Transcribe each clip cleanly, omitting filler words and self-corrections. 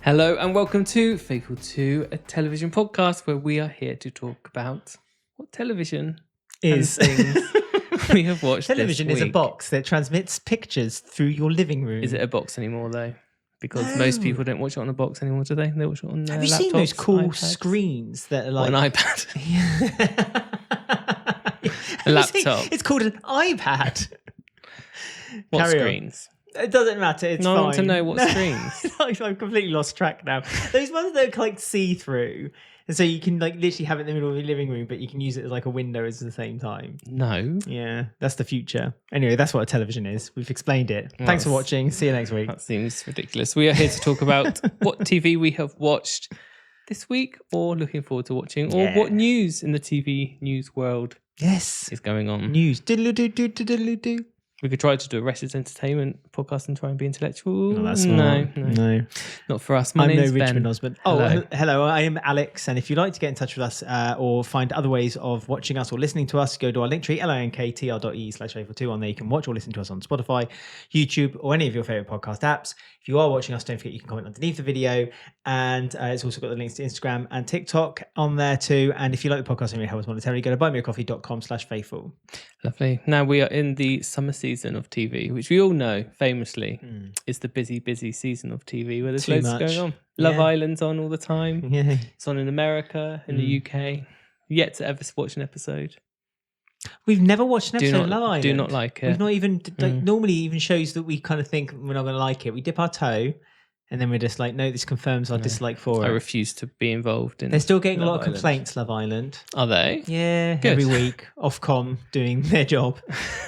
Hello and welcome to Faithful 2, a television podcast where we are here to talk about what television is. and things we have watched Television this week. is a box that transmits pictures through your living room. Is it a box anymore though? Because No. most people don't watch it on a box anymore, do they? They watch it on their Have you laptops, seen those cool iPads? screens that are Or like an iPad? A laptop. It's called an iPad. What Carry on. screens? It doesn't matter. It's No, fine. I want to know what screens. I've completely lost track now. Those ones that are like see-through, and so you can like literally have it in the middle of your living room, but you can use it as like a window at the same time. No. Yeah, that's the future. Anyway, that's what a television is. We've explained it. Thanks for watching. See you next week. That seems ridiculous. We are here to talk about what TV we have watched this week or looking forward to watching, or what news in the TV news world Yes. is going on. News. Diddle-oo-doo-doo-diddle-oo-doo. We could try to do a Resident Entertainment podcast and try and be intellectual. No, that's no. Not for us. My I'm no name's Richmond Ben. Osmond. Hello. Hello. I am Alex. And if you'd like to get in touch with us or find other ways of watching us or listening to us, go to our link tree, linktr.ee/faithful2. On there, you can watch or listen to us on Spotify, YouTube, or any of your favorite podcast apps. If you are watching us, don't forget you can comment underneath the video. And it's also got the links to Instagram and TikTok on there too. And if you like the podcast and you help us monetarily, go to buymeacoffee.com/faithful. Lovely. Now we are in the summer season of TV, which we all know famously is the busy season of TV where there's Too loads much. going on. Love Yeah. Island's on all the time. Yeah. It's on in America, in the UK. Yet to ever watch an episode. We've never watched an Do episode not- of Love Island. do not like it. We've not even, normally even shows that we kind of think we're not going to like it. We dip our toe and then we're just like, no, this confirms our dislike for I it. refuse to be involved in. They're still getting a Love lot of Island. complaints, Love Island. Are they? Yeah, Good. every week, Ofcom doing their job,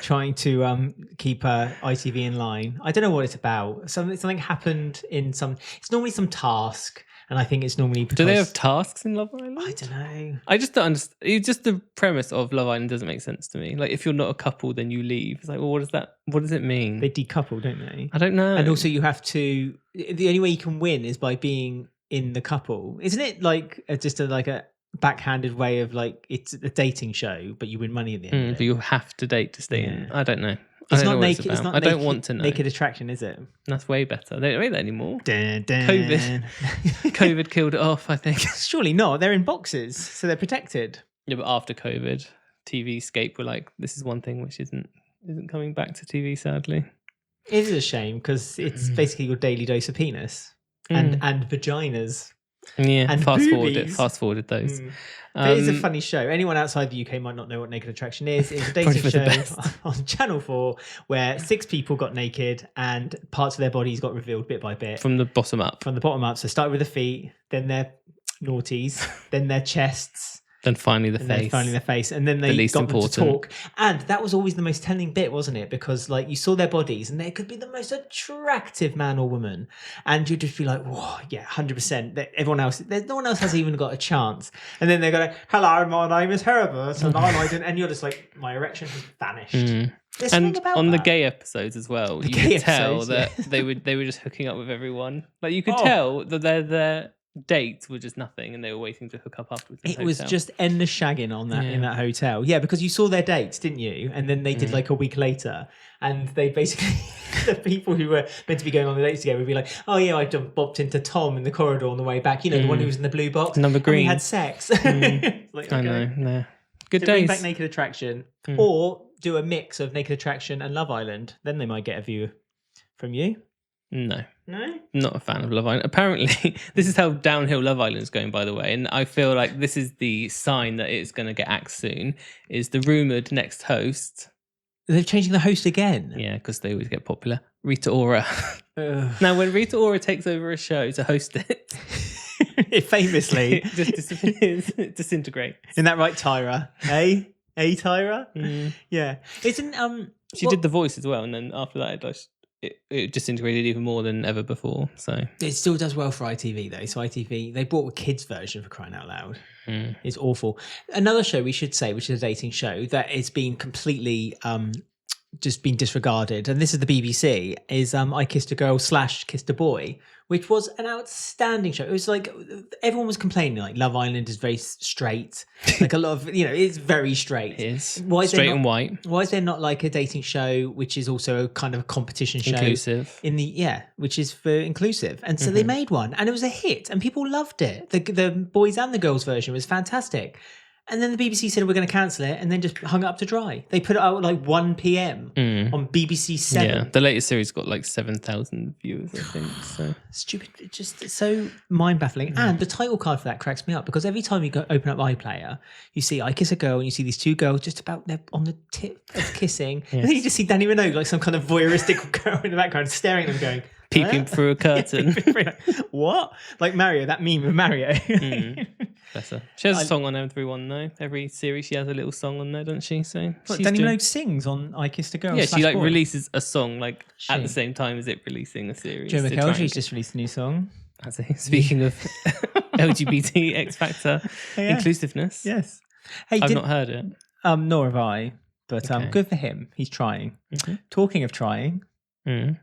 trying to keep ITV in line. I don't know what it's about. Something happened in some. It's normally some task, and I think it's normally because Do they have tasks in Love Island? I don't know. I just don't understand. Just the premise of Love Island doesn't make sense to me. Like, if you're not a couple, then you leave. It's like, well, what does it mean? They decouple, don't they? I don't know. And also, you have to. The only way you can win is by being in the couple, isn't it? Like like a backhanded way of like it's a dating show, but you win money at the end. of but it. you have to date to stay in. I don't know. It's I don't know not what naked. It's about. not. I don't want to know. Naked Attraction, is it? That's way better. They don't make that anymore. Dun, dun. COVID killed it off, I think. Surely not. They're in boxes, so they're protected. Yeah, but after COVID, TV Scape were like, this is one thing which isn't coming back to TV, sadly. It is a shame because it's basically your daily dose of penis and vaginas. Yeah, And fast boobies. forwarded those. But it's a funny show. Anyone outside the UK might not know what Naked Attraction is. It's a Probably dating for the show best. on Channel 4 where 6 people got naked and parts of their bodies got revealed bit by bit From the bottom up. from the bottom up. So start with the feet, then their naughties, then their chests. Then finally the And face. then finally their face, and then they least got them to important. talk. And that was always the most telling bit, wasn't it? Because like you saw their bodies, and they could be the most attractive man or woman, and you'd just be like, "Whoa, yeah, 100%." Everyone else, no one else has even got a chance. And then they're going, "Hello, my name is Herbert," and I didn't. And you're just like, "My erection has vanished." There's something And about on the that. gay episodes as well, you gay could tell episodes, that yeah. they were just hooking up with everyone. Like you could Oh. tell that their dates were just nothing, and they were waiting to hook up afterwards. in It the was hotel. just endless shagging on that in that hotel. Yeah, because you saw their dates, didn't you? And then they did like a week later, and they basically the people who were meant to be going on the dates together would be like, "Oh yeah, I just bumped into Tom in the corridor on the way back. You know, the one who was in the blue box, Number and we green. had sex." Like, I know. No. Good So bring days. back Naked Attraction, or do a mix of Naked Attraction and Love Island. Then they might get a view from you. No. No. Not a fan of Love Island. Apparently, this is how downhill Love Island is going, by the way. And I feel like this is the sign that it's going to get axed soon, is the rumoured next host. They're changing the host again. Yeah, because they always get popular. Rita Ora. Ugh. Now, when Rita Ora takes over a show to host it, It famously, it just disappears. It disintegrates. isn't that right, Tyra? Tyra? Yeah. Isn't She did the voice as well. And then after that, it disintegrated even more than ever before. So It still does well for ITV though. So ITV, they brought a kids version for crying out loud. It's awful. Another show we should say, which is a dating show that is being completely just been disregarded, and this is the BBC, is I Kissed a Girl / Kissed a Boy, which was an outstanding show. It was like everyone was complaining, like Love Island is very straight, like a lot of it's very straight. It is Why is there straight not- and white, Why is there not like a dating show which is also a kind of a competition show, inclusive. which is for inclusive? And so they made one, and it was a hit, and people loved it. The boys and the girls version was fantastic. And then the BBC said we're going to cancel it, and then just hung it up to dry. They put it out at like 1 p.m. on BBC 7. Yeah, the latest series got like 7,000 viewers, I think. So Stupid, it's so mind baffling. And the title card for that cracks me up, because every time you go open up iPlayer, you see I Kiss a Girl, and you see these two girls just about they're on the tip of kissing, and then you just see Danny Minogue, like some kind of voyeuristic girl in the background, staring at them, going peeping through a curtain. What? Like Mario, that meme of Mario. Bless her. She has a song on everyone though. Every series she has a little song on there, doesn't she? So she's Danny Minogue sings on I Kissed a Girl. Yeah, she like /Boy. releases a song like at the same time as it releasing a series. Joe to try and McElroy's just released a new song. Speaking of LGBT X Factor inclusiveness. Yes. Hey, I've not heard it. Nor have I. But Okay. good for him. He's trying. Mhm. Talking of trying, Mm.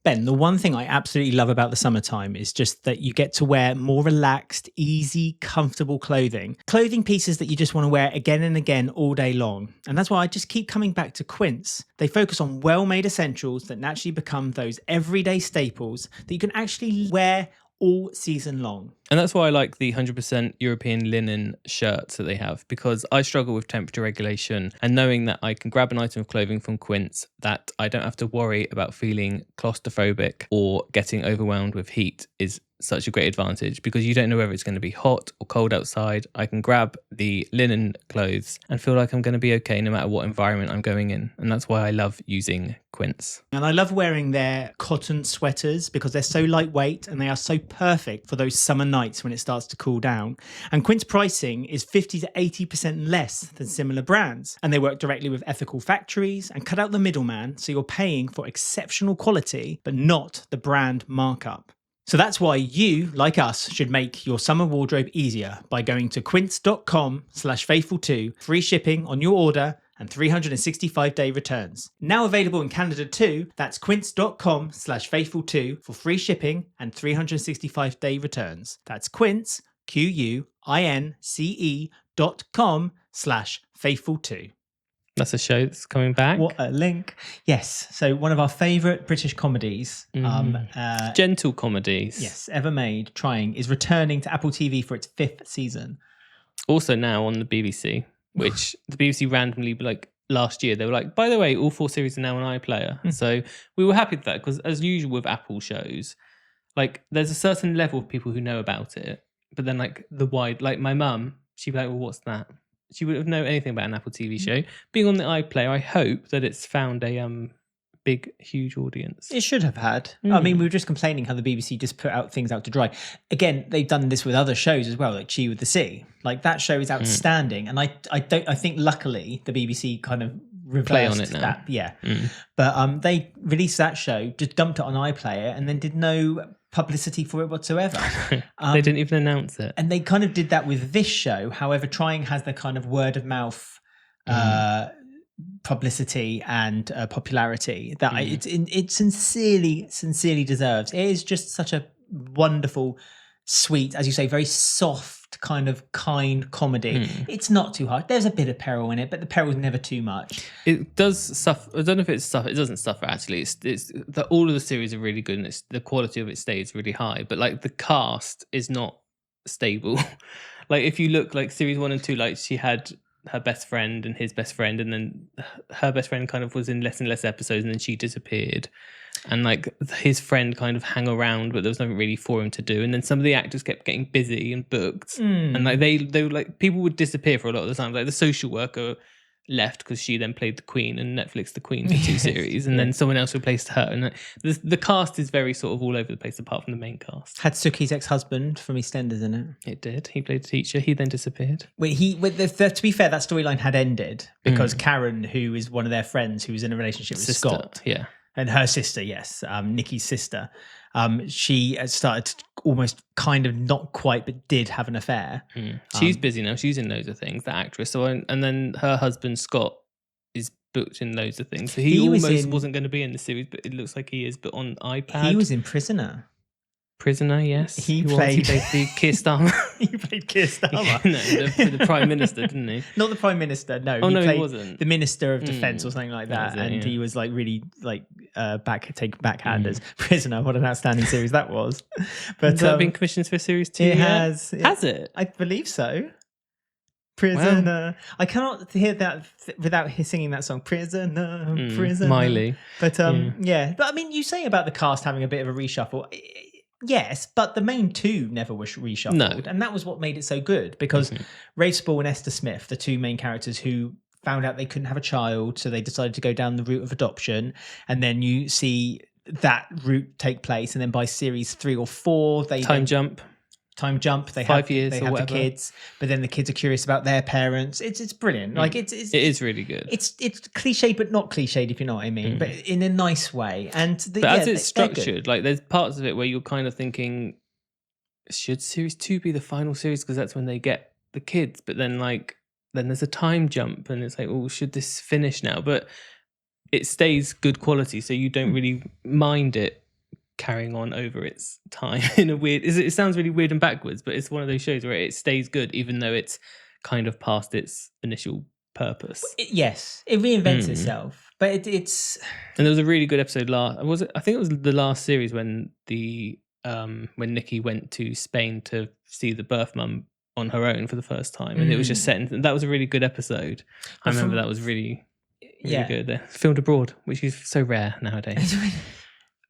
Ben, the one thing I absolutely love about the summertime is just that you get to wear more relaxed, easy, comfortable clothing. Clothing pieces that you just want to wear again and again all day long. And that's why I just keep coming back to Quince. They focus on well-made essentials that naturally become those everyday staples that you can actually wear all season long. And that's why I like the 100% European linen shirts that they have, because I struggle with temperature regulation, and knowing that I can grab an item of clothing from Quince that I don't have to worry about feeling claustrophobic or getting overwhelmed with heat is such a great advantage, because you don't know whether it's going to be hot or cold outside. I can grab the linen clothes and feel like I'm going to be okay no matter what environment I'm going in. And that's why I love using Quince. And I love wearing their cotton sweaters because they're so lightweight and they are so perfect for those summer nights when it starts to cool down. And Quince pricing is 50 to 80% less than similar brands. And they work directly with ethical factories and cut out the middleman, so you're paying for exceptional quality, but not the brand markup. So that's why you, like us, should make your summer wardrobe easier by going to quince.com/faithful2, free shipping on your order and 365-day returns. Now available in Canada too. That's quince.com/faithful2 for free shipping and 365-day returns. That's quince, QUINCE.com/faithful2. That's a show that's coming back. What a link. Yes. So one of our favourite British comedies, Gentle comedies. yes, ever made, trying, is returning to Apple TV for its 5th season. Also now on the BBC, which the BBC randomly, like last year, they were like, by the way, all 4 series are now on iPlayer. So we were happy with that, because as usual with Apple shows, like there's a certain level of people who know about it, but then like the wide, like my mum, she'd be like, well, what's that? She wouldn't know anything about an Apple TV show. Being on the iPlayer, I hope that it's found a big, huge audience. It should have had. I mean, we were just complaining how the BBC just put out things out to dry. Again, they've done this with other shows as well, like Chi with the Sea. Like that show is outstanding, and I think luckily the BBC kind of reversed Play on it now. that. Yeah, but they released that show, just dumped it on iPlayer, and then did no publicity for it whatsoever. They didn't even announce it. And they kind of did that with this show. However, Trying has the kind of word of mouth publicity and popularity that it sincerely deserves. It is just such a wonderful, sweet, as you say, very soft, kind of kind comedy. It's not too hard. There's a bit of peril in it, but the peril is never too much. It does suffer. I don't know if it's suffer. It doesn't suffer actually. It's all of the series are really good, and the quality of it stays really high. But like the cast is not stable. Like if you look like series 1 and 2, like she had her best friend and his best friend, and then her best friend kind of was in less and less episodes, and then she disappeared, and like his friend kind of hung around, but there was nothing really for him to do. And then some of the actors kept getting busy and booked, and like they were like, people would disappear for a lot of the time. Like the social worker left because she then played the Queen, and Netflix the Queen for 2 series, and then someone else replaced her. And the cast is very sort of all over the place apart from the main cast. Had Suki's ex-husband from EastEnders in it. It did. He played a teacher. He then disappeared. To be fair, that storyline had ended because Karen, who is one of their friends who was in a relationship with Sister, Scott, yeah. and her sister, yes, Nikki's sister, she started to almost kind of not quite, but did have an affair. She's busy now. She's in loads of things, that actress. So, and then her husband Scott is booked in loads of things. So he He was almost in- wasn't going to be in the series, but it looks like he is. But on iPad, He was in Prisoner. Prisoner, yes. He Who was? played- He played the Keir Starmer. He played Keir Starmer. No, the Prime Minister, didn't he? Not the Prime Minister. No. Oh, no, he played wasn't. the Minister of Defence or something like That that. was it, And yeah. he was like really like backhanders. Prisoner. What an outstanding series that was. But Has that been commissioned for series 2? it yet? has. Has it? I believe so. Prisoner. I cannot hear that without singing that song. Prisoner, prisoner. Miley. But yeah. But I mean, you say about the cast having a bit of a reshuffle. Yes, but the main two never was reshuffled. No. And that was what made it so good because Rafe Spall and Esther Smith, the two main characters who found out they couldn't have a child, so they decided to go down the route of adoption. And then you see that route take place. And then by series 3 or 4, they Time jump. They 5 years they or have whatever. the kids, but then the kids are curious about their parents. It's brilliant. Like It is really good. It's cliched, but not cliched, if you know what I mean. But in a nice way. And But as it's structured, like there's parts of it where you're kind of thinking, should series 2 be the final series because that's when they get the kids? But then then there's a time jump, and it's like, oh, should this finish now? But it stays good quality, so you don't really mind it carrying on over its time in a weird. It sounds really weird and backwards, but it's one of those shows where it stays good even though it's kind of past its initial purpose. Yes, it reinvents itself, but it's. And there was a really good episode last. Was it? I think it was the last series when when Nikki went to Spain to see the birth mum on her own for the first time, and it was just set in. That was a really good episode. I remember that was really good. Filmed abroad, which is so rare nowadays.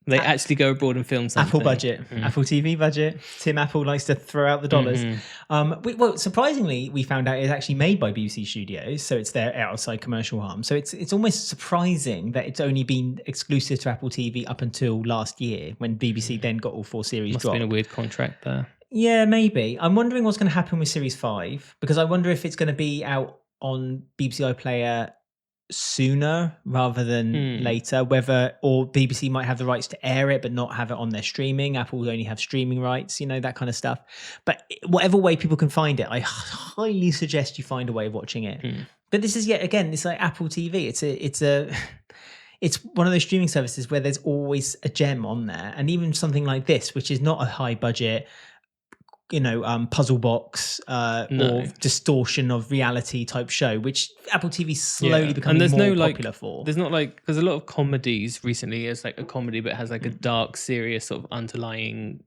They actually go abroad and film something. Apple budget, Apple TV budget. Tim Apple likes to throw out the dollars. Well, surprisingly, we found out it's actually made by BBC Studios, so it's their outside commercial arm. So it's almost surprising that it's only been exclusive to Apple TV up until last year, when BBC then got all 4 series Must dropped. have been a weird contract there. Yeah, maybe. I'm wondering what's going to happen with Series 5, because I wonder if it's going to be out on BBC iPlayer sooner rather than later, or BBC might have the rights to air it but not have it on their streaming. Apple will only have streaming rights, that kind of stuff. But whatever way people can find it, I highly suggest you find a way of watching it. But this is yet again, it's like Apple TV. It's one of those streaming services where there's always a gem on there, and even something like this, which is not a high budget puzzle box or distortion of reality type show, which Apple TV's slowly becoming more popular for. There's not because a lot of comedies recently is like a comedy but has like a dark, serious sort of underlying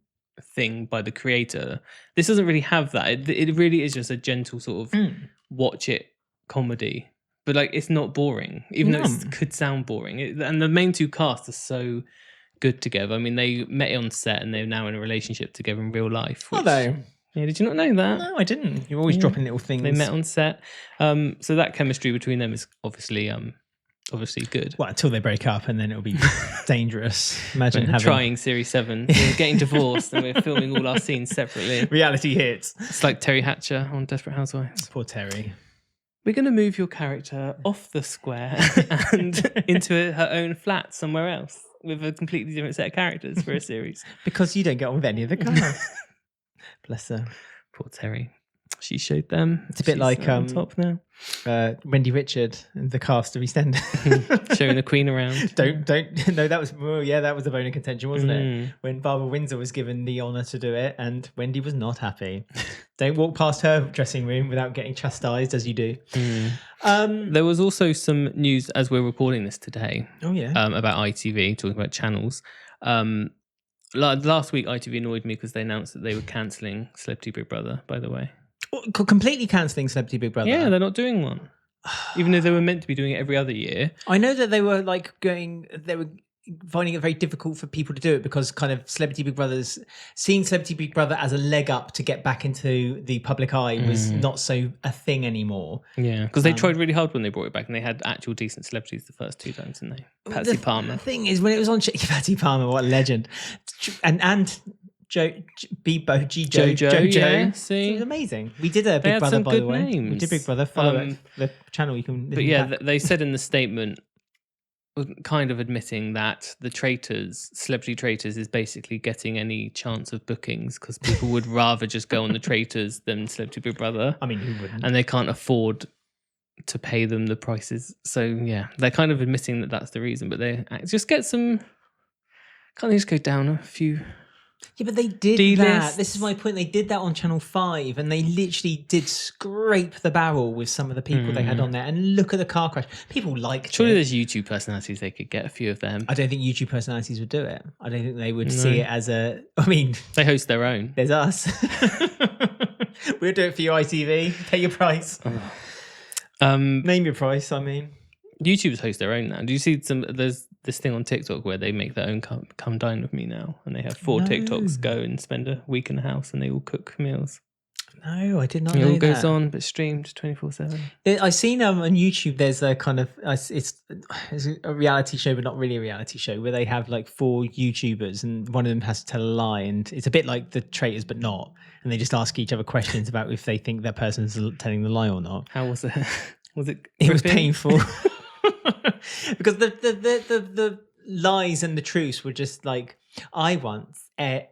thing by the creator. This doesn't really have that. It really is just a gentle sort of watch it comedy, but it's not boring, even though it could sound boring. And the main two casts are so good together. I mean, they met on set and they're now in a relationship together in real life. Are they? Yeah, did you not know that? No, I didn't. You're always dropping little things. They met on set. So that chemistry between them is obviously good. Well, until they break up, and then it'll be dangerous. Imagine having trying Series 7. We're getting divorced and we're filming all our scenes separately. reality hits. It's like Terry Hatcher on Desperate Housewives. Poor Terry. We're going to move your character off the square and into her own flat somewhere else with a completely different set of characters for a series. Because you don't get on with any of the cars. Bless her. Poor Terry. She showed them. It's a bit like on top now. Wendy Richard and the cast of EastEnders. Showing the Queen around. Don't. No, that was a bone of contention, wasn't it? When Barbara Windsor was given the honour to do it, and Wendy was not happy. Don't walk past her dressing room without getting chastised, as you do. There was also some news as we're recording this today. Oh yeah. About ITV, talking about channels. Last week, ITV annoyed me because they announced that they were cancelling Celebrity Big Brother. By the way. Completely cancelling Celebrity Big Brother. Yeah, they're not doing one. Even though they were meant to be doing it every other year. I know that they were finding it very difficult for people to do it because kind of seeing Celebrity Big Brother as a leg up to get back into the public eye was not so a thing anymore. Yeah, because they tried really hard when they brought it back, and they had actual decent celebrities the first 2 times, didn't they? Patsy Palmer. The thing is, when it was on Patsy Palmer, what a legend. And Jojo, yeah, see? It was amazing. We did a Big Brother, by the way. Names. We did Big Brother. Follow it, the channel. You can. But yeah, they said in the statement, kind of admitting that the Celebrity Traitors, is basically getting any chance of bookings because people would rather just go on the Traitors than Celebrity Big Brother. I mean, who wouldn't? And they can't afford to pay them the prices. So yeah, they're kind of admitting that that's the reason, but they just get some. Can't they just go down a few? Yeah, but they did D-lists. that. This is my point. They did that on Channel 5 and they literally did scrape the barrel with some of the people they had on there. And look at the car crash. People liked Surely it. there's YouTube personalities they could get a few of them. I don't think YouTube personalities would do it. I don't think they would see it as a. I mean, they host their own. There's us. We'll do it for you, ITV. Pay your price. Name your price. I mean, YouTubers host their own now. Do you see some? There's this thing on TikTok where they make their own come dine with me now, and they have 4 TikToks go and spend a week in the house, and they all cook meals. No, I did not know that. It all that. goes on, but streamed 24/7. I've seen on YouTube. There's a kind of it's a reality show, but not really a reality show, where they have like 4 YouTubers, and one of them has to tell a lie, and it's a bit like the Traitors, but not. And they just ask each other questions about if they think that person's telling the lie or not. How was it? Was it? It was painful. Because the lies and the truths were just like, I once ate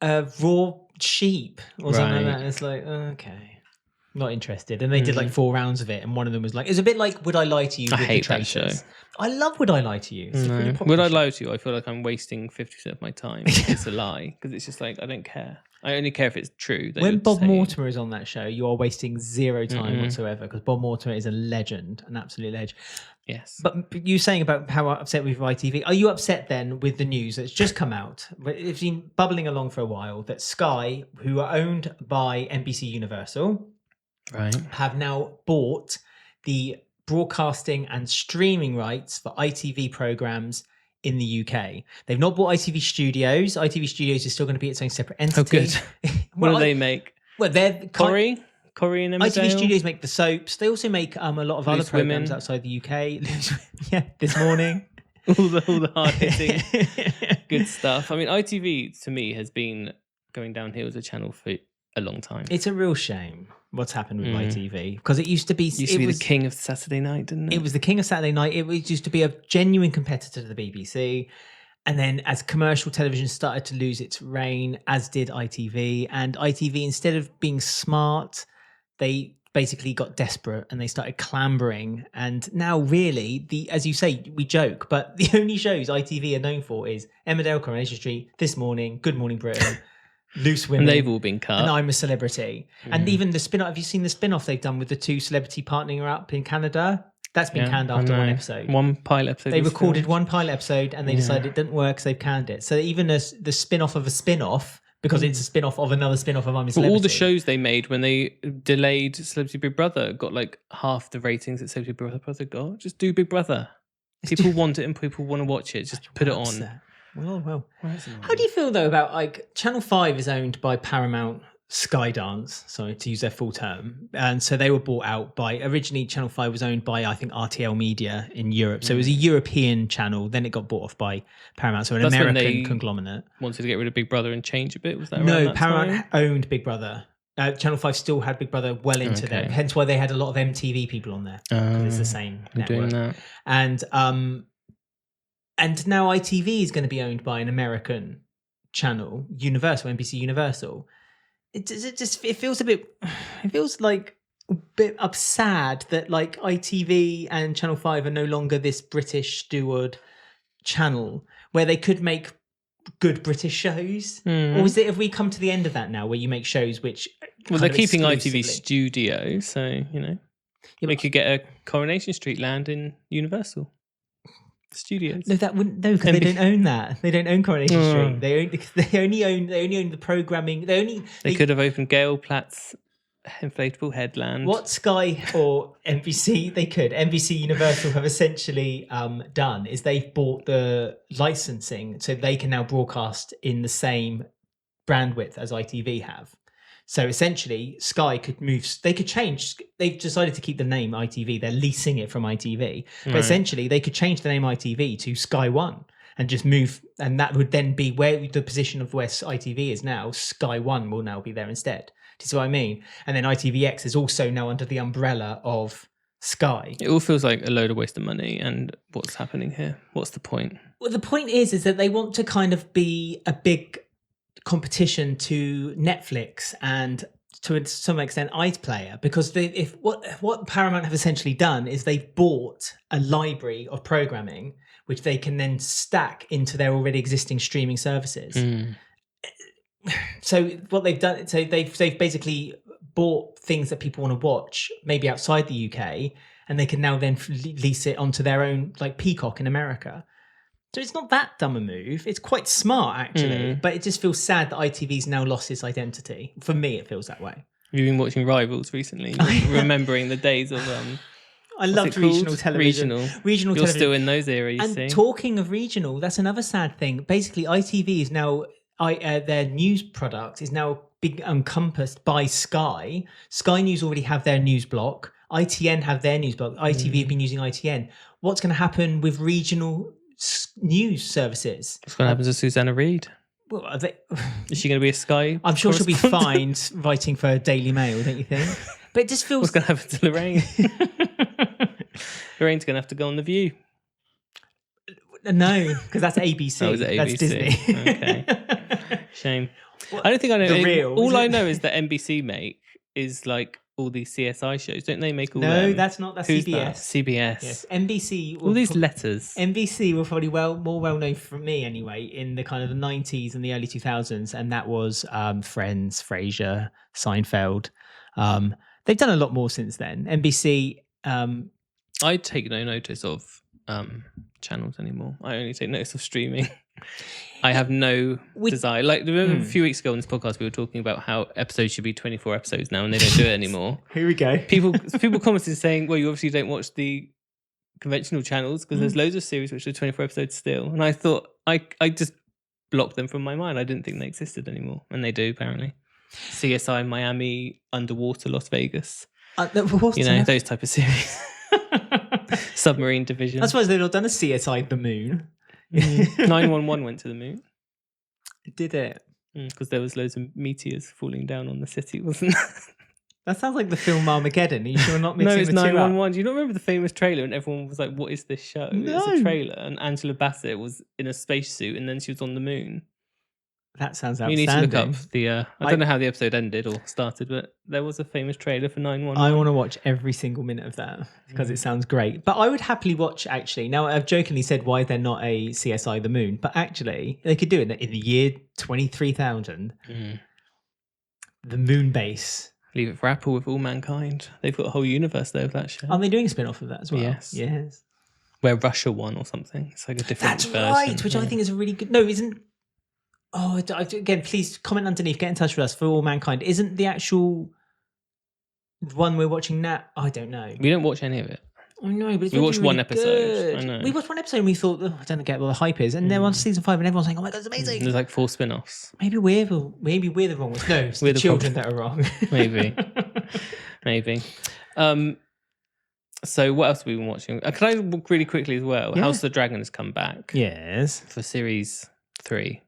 a raw sheep or something like that. And it's like, okay, not interested. And they did like 4 rounds of it, and one of them was like, it's a bit like Would I Lie to You? I hate that show. I love Would I Lie to You. It's a really Would I Lie to You? I feel like I'm wasting 50% of my time. It's a lie because it's just like I don't care. I only care if it's true. When Bob Mortimer is on that show, you are wasting 0 time whatsoever, because Bob Mortimer is a legend, an absolute legend. Yes. But you saying about how upset with ITV, are you upset then with the news that's just come out? It's been bubbling along for a while that Sky, who are owned by NBC Universal, right, have now bought the broadcasting and streaming rights for ITV programs in the UK. They've not bought ITV Studios. ITV Studios is still going to be its own separate entity. Oh, good. What do they make? Well, they're Corrie and Emmerdale? ITV Studios make the soaps. They also make a lot of other programs outside the UK. Yeah, This Morning. all the hard hitting good stuff. I mean, ITV to me has been going downhill as a channel for a long time. It's a real shame what's happened with ITV, because it used to be the king of Saturday night, didn't it? It was the king of Saturday night. It used to be a genuine competitor to the BBC. And then as commercial television started to lose its reign, as did ITV, and ITV, instead of being smart, they basically got desperate and they started clambering. And now really, as you say, we joke, but the only shows ITV are known for is Emmerdale, Coronation Street, This Morning, Good Morning Britain, Loose Women. And they've all been cut. And I'm a Celebrity. And even the spin-off, have you seen the spin-off they've done with the 2 celebrity partnering up in Canada? That's been canned after 1 episode. One pilot episode. They recorded 1 pilot episode and they decided it didn't work, so they've canned it. So even the spin-off of a spin-off, because it's a spin-off of another spin-off of I'm a Celebrity. All the shows they made when they delayed Celebrity Big Brother got like half the ratings that Celebrity Big Brother got. Just do Big Brother. People want it and people want to watch it. Just put it on. Well. How do you feel though about like Channel 5 is owned by Paramount Skydance, sorry to use their full term, and so they were bought out by, originally Channel 5 was owned by I think RTL Media in Europe, so it was a European channel, then it got bought off by Paramount, so an American conglomerate. Wanted to get rid of Big Brother and change a bit, was that no that Paramount time? Owned Big Brother. Channel 5 still had Big Brother well into there, hence why they had a lot of MTV people on there, because it's the same network. Doing that. And now ITV is going to be owned by an American channel, Universal, NBC Universal. It feels like a bit sad that like ITV and Channel 5 are no longer this British steward channel where they could make good British shows. Or have we come to the end of that now, where you make shows which they're keeping ITV Studio, so they could get a Coronation Street land in Universal Studios. No, that wouldn't. No, because they don't own that. They don't own Coronation Street. They only own the programming. They could have opened Gail Platt's inflatable headland. What Sky or NBC NBC Universal have essentially done is they've bought the licensing, so they can now broadcast in the same bandwidth as ITV have. So essentially, Sky could move. They could change. They've decided to keep the name ITV. They're leasing it from ITV, but essentially, they could change the name ITV to Sky One and just move. And that would then be where the position of where ITV is now. Sky One will now be there instead. Do you see what I mean? And then ITVX is also now under the umbrella of Sky. It all feels like a load of waste of money. And what's happening here? What's the point? Well, the point is that they want to kind of be a big competition to Netflix and to some extent iPlayer, because what Paramount have essentially done is they've bought a library of programming which they can then stack into their already existing streaming services. So what they've done, so they've basically bought things that people want to watch, maybe outside the UK, and they can now then lease it onto their own, like Peacock in America. So it's not that dumb a move. It's quite smart, actually. But it just feels sad that ITV's now lost its identity. For me, it feels that way. You've been watching Rivals recently, remembering the days of... I loved regional television. Regional You're television. still in those era, you see. And talking of regional, that's another sad thing. Basically, ITV is now... their news product is now big encompassed by Sky. Sky News already have their news block. ITN have their news block. ITV have been using ITN. What's going to happen with regional news services? What's going to happen to Susanna Reid? Well, is she going to be a Sky? I'm sure she'll be fine writing for Daily Mail, don't you think? But it just feels... What's going to happen to Lorraine? Lorraine's going to have to go on The View. No, because that's ABC. Oh, is it ABC? That's Disney. Okay. Shame. I don't think I know. All I know is that NBC make is like all these CSI shows. Don't they make all them? No, that's not. That's Who's CBS. That? CBS. Yes. NBC. All these letters. NBC were probably more well known for me anyway in the kind of the 90s and the early 2000s, and that was Friends, Frasier, Seinfeld. They've done a lot more since then. NBC. I take no notice of channels anymore. I only take notice of streaming. I have no desire. Like, remember a few weeks ago on this podcast, we were talking about how episodes should be 24 episodes now, and they don't do it anymore. Here we go. People commented saying, well, you obviously don't watch the conventional channels because there's loads of series which are 24 episodes still. And I thought, I just blocked them from my mind. I didn't think they existed anymore. And they do, apparently. CSI Miami, Underwater Las Vegas. Those type of series. Submarine Division. I suppose they've not done a CSI The Moon. 911 went to the moon. Did it? Because there was loads of meteors falling down on the city, wasn't there? That sounds like the film Armageddon. Are you sure not mixing No, it's the two 911. up? Do you not remember the famous trailer? And everyone was like, what is this show? No. It was a trailer. And Angela Bassett was in a spacesuit and then she was on the moon. That sounds outstanding. You need to look up the... I don't know how the episode ended or started, but there was a famous trailer for 911. I want to watch every single minute of that because it sounds great. But I would happily watch, actually. Now, I've jokingly said, why they're not a CSI The Moon? But actually, they could do it in the year 23,000. The moon base. Leave it for Apple with All Mankind. They've got a whole universe there of that show. Are they doing a spin-off of that as well? Yes. Yes. Where Russia won or something. It's like a different version. That's right, which I think is a really good... No, isn't... Oh, again, please comment underneath. Get in touch with us for All Mankind. Isn't the actual one we're watching now? I don't know. We don't watch any of it. I know, but it's we watched really one episode. good. I know. We watched one episode and we thought, I don't get what the hype is. And then on season 5, and everyone's like, oh my God, it's amazing. There's like 4 spin-offs. Maybe we're the wrong ones. No, it's the children that are wrong. Maybe. So what else have we been watching? Can I walk really quickly as well? Yeah. House of the Dragon has come back. Yes. For series 3.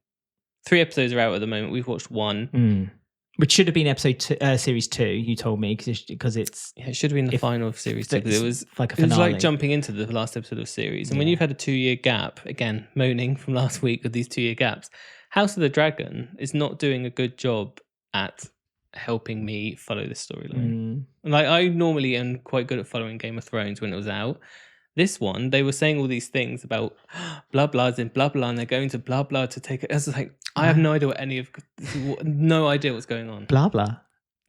3 episodes are out at the moment. We've watched 1. Which should have been series 2, you told me, because it's... Yeah, it should have been the final of series 2, because it was like a finale. It was like jumping into the last episode of series. And when you've had a 2-year gap, again, moaning from last week with these 2-year gaps, House of the Dragon is not doing a good job at helping me follow this storyline. Like, I normally am quite good at following Game of Thrones when it was out. This one, they were saying all these things about blah blah's in blah blah, and they're going to blah blah to take it. I was like, I have no idea no idea what's going on. Blah blah.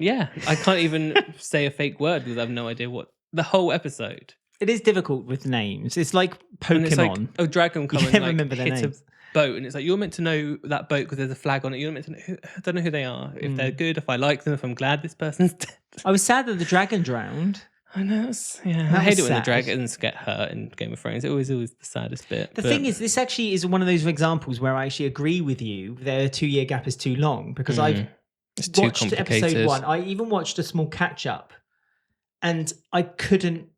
Yeah, I can't even say a fake word because I have no idea what the whole episode. It is difficult with names. It's like Pokemon. It's like a dragon come and like remember their hit names. a boat, and it's like you're meant to know that boat because there's a flag on it. You're meant to know. I don't know who they are. If they're good, if I like them, if I'm glad this person's dead. I was sad that the dragon drowned. I know. I hate it when the dragons get hurt in Game of Thrones. It always the saddest bit. The thing is, this actually is one of those examples where I actually agree with you. Their 2-year gap is too long because I've watched episode 1. I even watched a small catch up, and I couldn't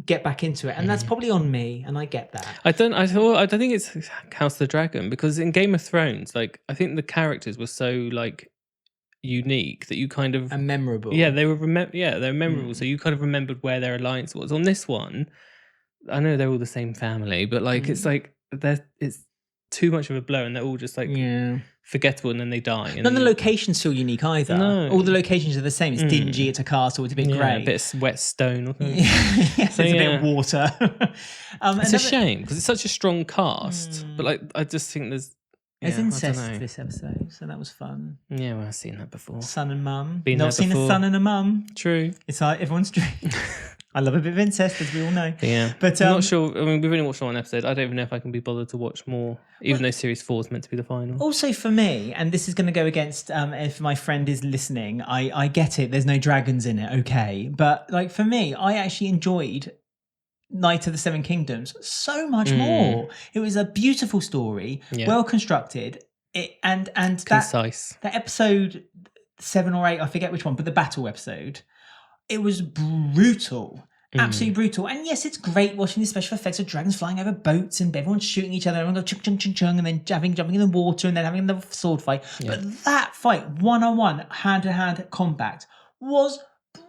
get back into it, and that's probably on me, and I get that. I don't think it's House of the Dragon, because in Game of Thrones, like, I think the characters were so like unique that you kind of and memorable. Yeah, they were they're memorable. So you kind of remembered where their alliance was. On this one, I know they're all the same family, but like it's like it's too much of a blur, and they're all just like forgettable, and then they die. And none of the locations feel unique either. No. All the locations are the same. It's dingy, it's a castle, it's a bit grey. a bit of wet stone or something. Yes, so, it's a bit of water. It's a shame because it's such a strong cast, but like I just think there's incest this episode, so that was fun. Yeah, well, I've seen that before. Son and mum. Been Not seen before. a son and a mum. True. It's like everyone's dream. I love a bit of incest, as we all know. Yeah, but I'm not sure. I mean, we've only watched one episode. I don't even know if I can be bothered to watch more, even though series 4 is meant to be the final. Also, for me, and this is going to go against if my friend is listening, I get it. There's no dragons in it, okay, but like for me, I actually enjoyed Night of the Seven Kingdoms so much more. It was a beautiful story, well constructed, and concise. That episode 7 or 8, I forget which one, but the battle episode. It was brutal, absolutely brutal. And yes, it's great watching the special effects of dragons flying over boats and everyone's shooting each other, everyone goes chung chung chung chung, and then jumping in the water and then having the sword fight. Yeah. But that fight, one-on-one, hand-to-hand combat, was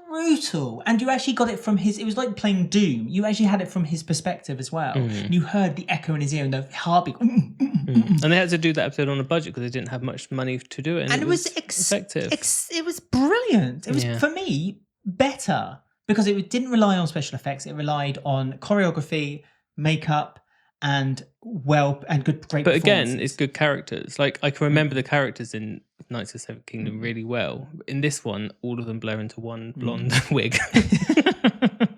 brutal. And you actually got it from his. It was like playing Doom. You actually had it from his perspective as well. And you heard the echo in his ear and the heartbeat. And they had to do that episode on a budget because they didn't have much money to do it. And it was effective. It was brilliant. It was for me better because it didn't rely on special effects. It relied on choreography, makeup, and great. But again, it's good characters. Like I can remember the characters in Knights of the Seventh Kingdom really well. In this one, all of them blur into one blonde wig.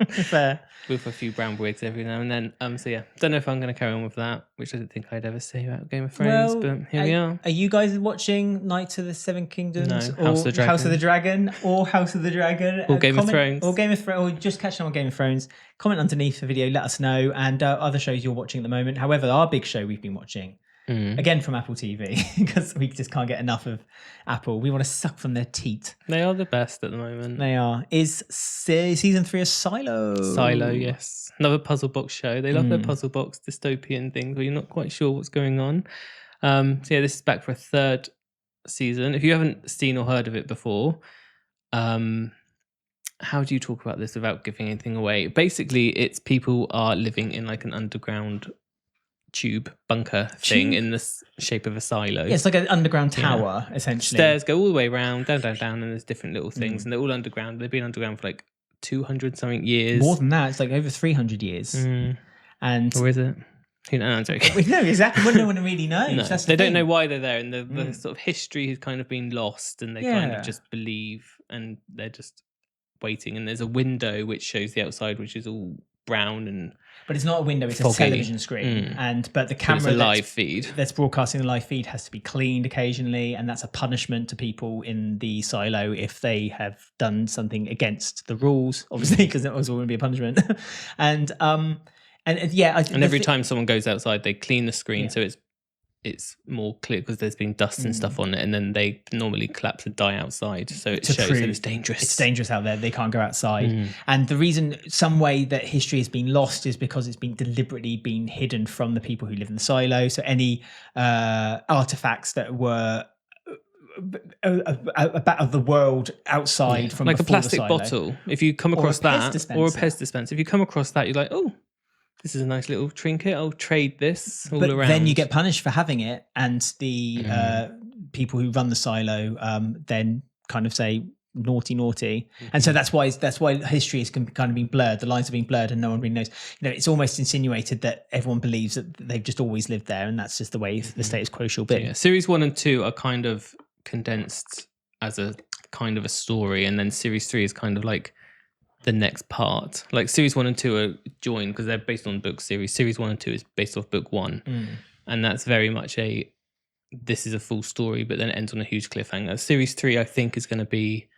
Fair. With a few brown wigs every now and then. So yeah, don't know if I'm going to carry on with that, which I didn't think I'd ever say about Game of Thrones, but here we are. Are you guys watching Knights of the Seven Kingdoms? No, or House of the Dragon? Or House of the Dragon? Or Game of Thrones. Or Game of Thrones, or just catching on Game of Thrones. Comment underneath the video, let us know, and other shows you're watching at the moment. However, our big show we've been watching, again from Apple TV, because we just can't get enough of Apple. We want to suck from their teat. They are the best at the moment. They are. Is season 3 of Silo? Silo, yes. Another puzzle box show. They love their puzzle box dystopian things where you're not quite sure what's going on. So yeah, this is back for a 3rd season. If you haven't seen or heard of it before, how do you talk about this without giving anything away? Basically, it's people are living in like an underground tube bunker thing in the shape of a silo. Yeah, it's like an underground tower, essentially. Stairs go all the way around, down, and there's different little things, and they're all underground. They've been underground for like 200 something years. More than that, it's like over 300 years. And or is it? No, I'm joking. No, exactly. Well, no one really knows. No, That's they don't know why they're there, and the sort of history has kind of been lost, and they kind of just believe, and they're just waiting. And there's a window which shows the outside, which is all brown but it's not a window, it's foggy. a television screen. But the camera so it's a live feed that's broadcasting the live feed has to be cleaned occasionally, and that's a punishment to people in the silo if they have done something against the rules, obviously, because that was all going to be a punishment. And every time someone goes outside, they clean the screen so it's more clear because there's been dust and stuff on it, and then they normally collapse and die outside, so it shows that it's dangerous. It's dangerous out there. They can't go outside. And the reason, some way that history has been lost is because it's been deliberately been hidden from the people who live in the silo. So any artifacts that were of the world outside from like a before plastic the silo, bottle. If you come across that, or a Pez dispenser, if you come across that, you're like, oh, this is a nice little trinket. I'll trade this all around. Then you get punished for having it, and the people who run the silo then kind of say naughty. And so that's why history has kind of been blurred. The lines have been blurred, and no one really knows. It's almost insinuated that everyone believes that they've just always lived there, and that's just the way the status quo shall be. So, series 1 and 2 are kind of condensed as a kind of a story, and then series 3 is kind of like the next part. Like series 1 and 2 are joined because they're based on book series. Series 1 and 2 is based off book 1, and that's very much this is a full story, but then it ends on a huge cliffhanger. Series 3, I think, is going to be.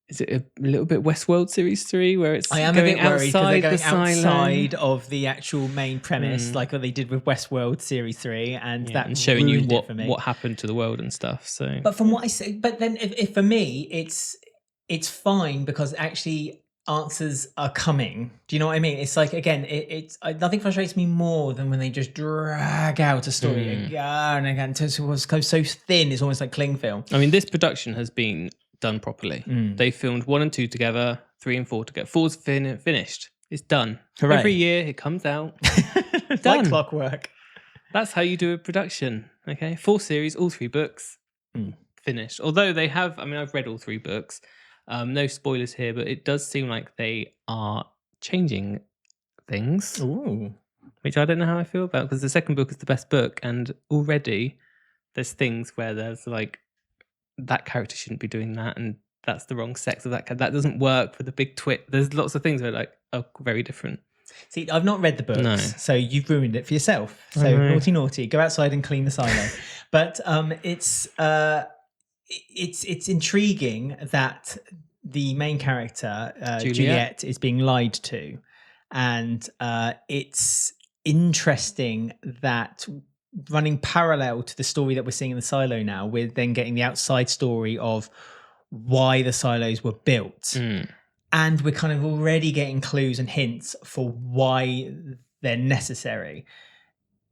Is it a little bit Westworld series 3 where it's I am going a bit worried because they're going outside silo? of the actual main premise, like what they did with Westworld series 3, and showing you what happened to the world and stuff. So, but from what I say, but then if for me, it's fine because actually answers are coming. Do you know what I mean? It's like, again, nothing frustrates me more than when they just drag out a story again and again. So thin, it's almost like cling film. I mean, this production has been done properly. They filmed 1 and 2 together, 3 and 4 together. 4's finished. It's done. Hooray. Every year it comes out. Like clockwork. That's how you do a production. Okay, 4 series, all 3 books, Mm. finished. Although they have, I mean, I've read all 3 books. No spoilers here, but it does seem like they are changing things, Ooh. which I don't know how I feel about, because the second book is the best book, and already there's things where there's like that character shouldn't be doing that, and that's the wrong sex of that character. That doesn't work for the big twit. There's lots of things where like, oh, very different. See, I've not read the books, No. so you've ruined it for yourself. I So know. naughty, naughty. Go outside and clean the silo. But it's intriguing that the main character Juliet is being lied to, and it's interesting that running parallel to the story that we're seeing in the silo now, we're then getting the outside story of why the silos were built. And we're kind of already getting clues and hints for why they're necessary.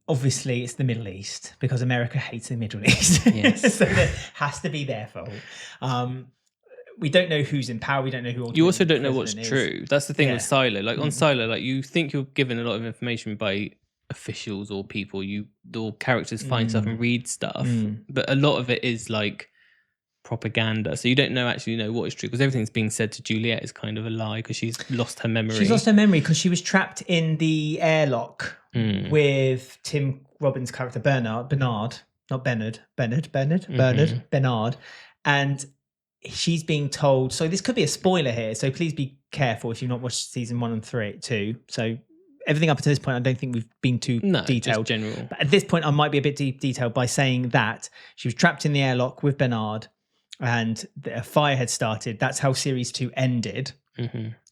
Obviously, it's the Middle East, because America hates the Middle East. Yes. So there has to be therefore. We don't know who's in power. We don't know who. You also don't know what's president is. true. That's the thing with Yeah. Silo. Like on Silo, like you think you're given a lot of information by officials or people. Or characters find stuff and read stuff, but a lot of it is like propaganda. So you don't actually know what is true, because everything's being said to Juliet is kind of a lie, because she's lost her memory. She's lost her memory because she was trapped in the airlock with Tim Robbins' character Bernard, and she's being told. So this could be a spoiler here. So please be careful if you've not watched season 1 and 2. So everything up until this point, I don't think we've been too detailed. Just general. But at this point, I might be a bit detailed by saying that she was trapped in the airlock with Bernard, and a fire had started. That's how series 2 ended.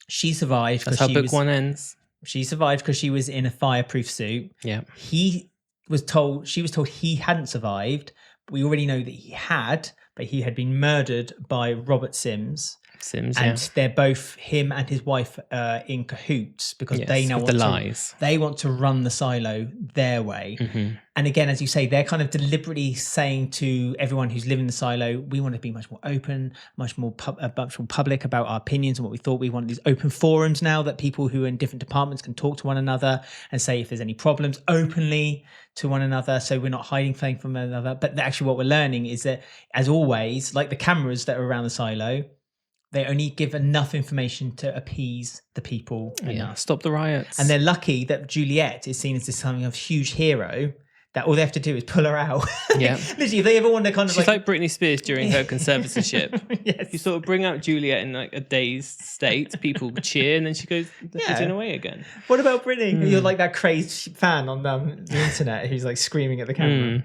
She survived. That's how book 1 ends. She survived because she was in a fireproof suit. Yeah. She was told he hadn't survived. But we already know that he had, but he had been murdered by Robert Sims. And they're both, him and his wife, in cahoots, because they now want to run the silo their way. And again, as you say, they're kind of deliberately saying to everyone who's living the silo, we want to be much more open, much more public about our opinions and what we thought. We want these open forums now that people who are in different departments can talk to one another and say if there's any problems openly to one another, so we're not hiding things from one another. But actually what we're learning is that, as always, like the cameras that are around the silo, they only give enough information to appease the people enough. Stop the riots. And they're lucky that Juliet is seen as this kind of huge hero that all they have to do is pull her out. Yeah. Literally, if they ever want to kind of She's like Britney Spears during her conservatorship. Yes. You sort of bring out Juliet in like a dazed state, people cheer, and then she goes away again. What about Britney? You're like that crazed fan on the internet who's like screaming at the camera.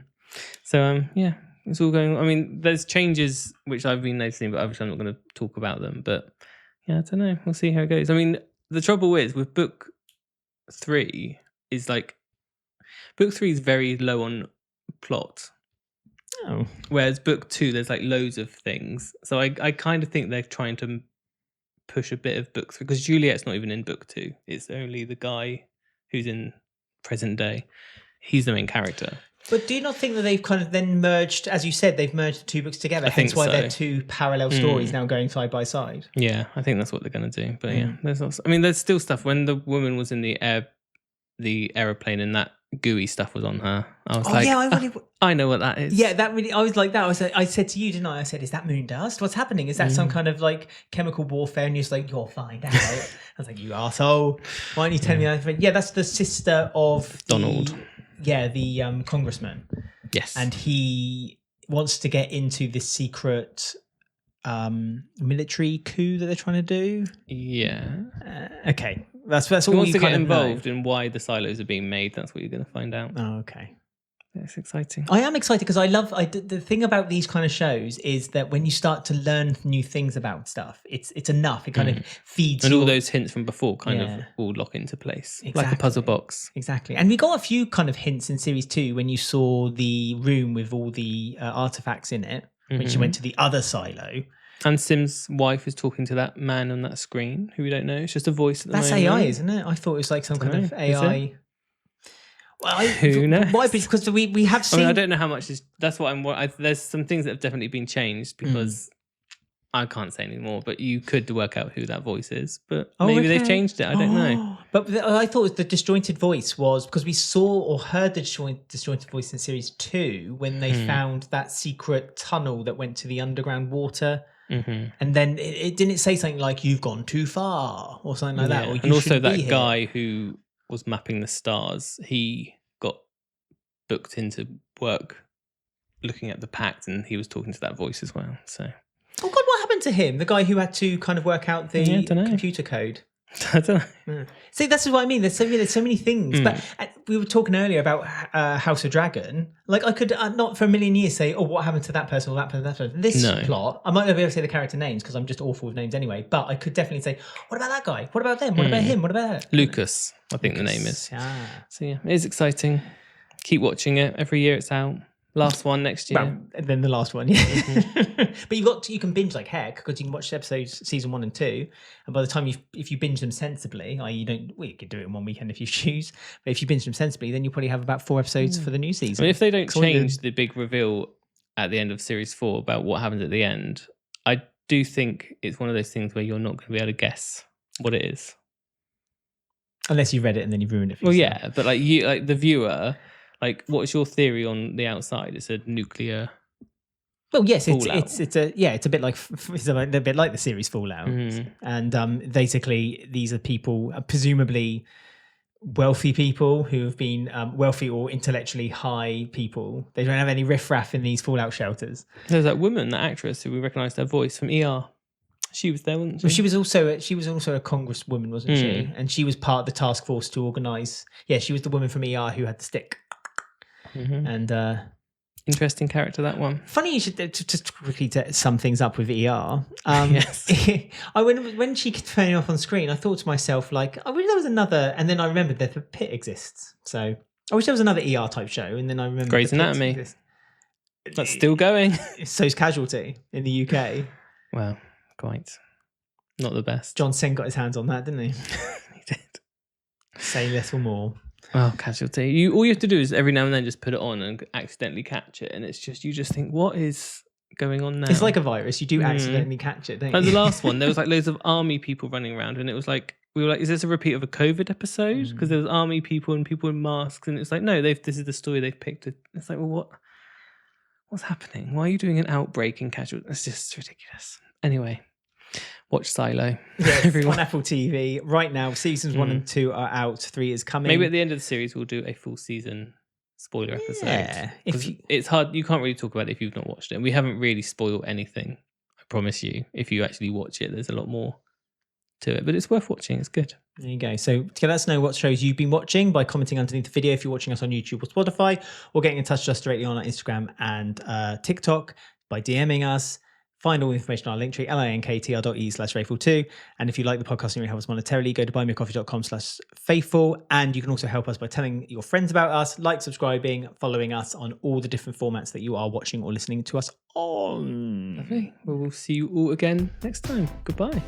So, yeah. It's all going. I mean, there's changes which I've been noticing, but obviously I'm not going to talk about them. But yeah, I don't know. We'll see how it goes. I mean, the trouble is with book 3 is like book 3 is very low on plot. Oh, whereas book 2 there's like loads of things. So I kind of think they're trying to push a bit of book 3, because Juliet's not even in book 2. It's only the guy who's in present day. He's the main character. But do you not think that they've kind of then merged, as you said, they've merged the 2 books together? Hence why they're 2 parallel stories now going side by side. Yeah, I think that's what they're going to do. But yeah, there's also, I mean, there's still stuff. When the woman was in the aeroplane and that gooey stuff was on her, I was I know what that is. Yeah, that really, I was like that. I said to you, didn't I? I said, is that moon dust? What's happening? Is that some kind of like chemical warfare? And you're just like, you'll find out. I was like, you arsehole. Why don't you tell me that? Yeah, that's the sister of Donald. The congressman. Yes. And he wants to get into this secret military coup that they're trying to do. Yeah. Okay. That's all he wants you to get kind of involved know. in why the silos are being made. That's what you're going to find out. Oh, okay. It's exciting. I am excited because the thing about these kind of shows is that when you start to learn new things about stuff, it's enough. It kind of feeds and all those hints from before kind of all lock into place. Exactly. Like a puzzle box. Exactly. And we got a few kind of hints in series 2 when you saw the room with all the artifacts in it, when she went to the other silo. And Sim's wife is talking to that man on that screen who we don't know. It's just a voice at the moment. That's AI, isn't it? I thought it was like some kind of AI. Well, who knows? Why? Because we have seen. I mean, I don't know how much is. That's what I'm. There's some things that have definitely been changed because I can't say anymore, but you could work out who that voice is. But Oh, maybe they've okay. changed it. I don't know. But I thought the disjointed voice was because we saw or heard the disjointed voice in series 2 when they found that secret tunnel that went to the underground water. Mm-hmm. And then it didn't say something like "you've gone too far" or something like that, or And "you also shouldn't be that here." guy who was mapping the stars, he got booked into work looking at the pact, and he was talking to that voice as well. So, Oh God, what happened to him? The guy who had to kind of work out the dunno. computer code. I don't know. Yeah. See, that's what I mean. There's so many things. But we were talking earlier about House of Dragon. Like, I could not for a million years say, "Oh, what happened to that person or that person?" That person. This No. plot, I might not be able to say the character names because I'm just awful with names anyway. But I could definitely say, "What about that guy? What about them? What about him? What about that?" Lucas, I think the name is. Ah. So yeah, it is exciting. Keep watching it. Every year it's out. Last one next year. Well, and then the last one, yeah. But you can binge like heck because you can watch episodes season 1 and 2, and by the time if you binge them sensibly, i.e., you could do it in one weekend if you choose. But if you binge them sensibly, then you probably have about 4 episodes for the new season. I mean, if they don't change the big reveal at the end of series 4 about what happens at the end, I do think it's one of those things where you're not going to be able to guess what it is, unless you read it and then you've ruined it for well, yourself. yeah, but like you, like the viewer. Like, what's your theory on the outside? It's a nuclear. Well, yes, Fallout. it's a bit like the series Fallout, and basically these are people, presumably wealthy people who have been wealthy or intellectually high people. They don't have any riffraff in these Fallout shelters. There's that woman, that actress who we recognised her voice from ER. She was there, wasn't she? Well, she was also a congresswoman, wasn't she? And she was part of the task force to organise. Yeah, she was the woman from ER who had the stick. And interesting character, that one. Funny you should just quickly to sum things up with ER. Yes. When she could turn it off on screen, I thought to myself, like, I wish there was another. And then I remembered that the pit exists. So I wish there was another ER type show. And then I remembered Grey's the Pit Anatomy. exists. That's still going. So's Casualty in the UK. Well, quite. Not the best. John Sen got his hands on that, didn't he? He did. Say little more. Well, Casualty. All you have to do is every now and then just put it on and accidentally catch it, and it's just you just think, what is going on now? It's like a virus. You do accidentally catch it, don't you? Like the last one, there was like loads of army people running around, and it was like we were like, is this a repeat of a COVID episode? Because there was army people and people in masks, and it's like, no, this is the story they've picked. It's like, well, what's happening? Why are you doing an outbreak in Casualty? It's just ridiculous. Anyway. Watch Silo. Yes, everyone. On Apple TV right now. Seasons 1 and 2 are out. 3 is coming. Maybe at the end of the series we'll do a full season spoiler episode. Yeah, it's hard. You can't really talk about it if you've not watched it. We haven't really spoiled anything. I promise you. If you actually watch it, there's a lot more to it, but it's worth watching. It's good. There you go. So let us know what shows you've been watching by commenting underneath the video if you're watching us on YouTube or Spotify, or getting in touch with us directly on our Instagram and TikTok by DMing us. Find all the information on our link tree, linktr.ee/faithful2. And if you like the podcast and you want to help us monetarily, go to buymeacoffee.com/faithful. And you can also help us by telling your friends about us, subscribing, following us on all the different formats that you are watching or listening to us on. Lovely. Well, we'll see you all again next time. Goodbye.